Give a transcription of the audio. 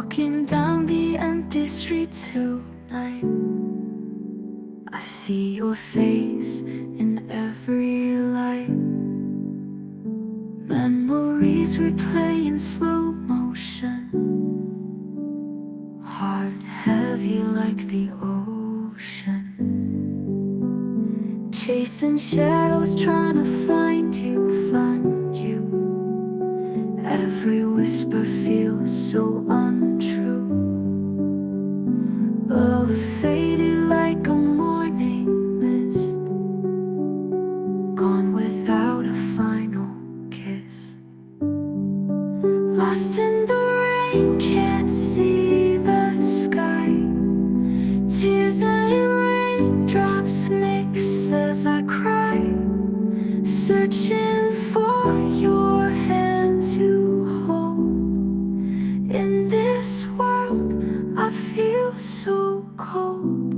Walking down the empty street tonight, I see your face in every light. Memories replay in slow motion, heart heavy like the ocean. Chasing shadows, trying to find you, find you. Every whisper feels so untrue. Love faded like a morning mist, gone without a final kiss. Lost in the rain, can't see the sky. Tears and raindrops mix as I cry, searching for your hand to hold. In this world, I feel so cold.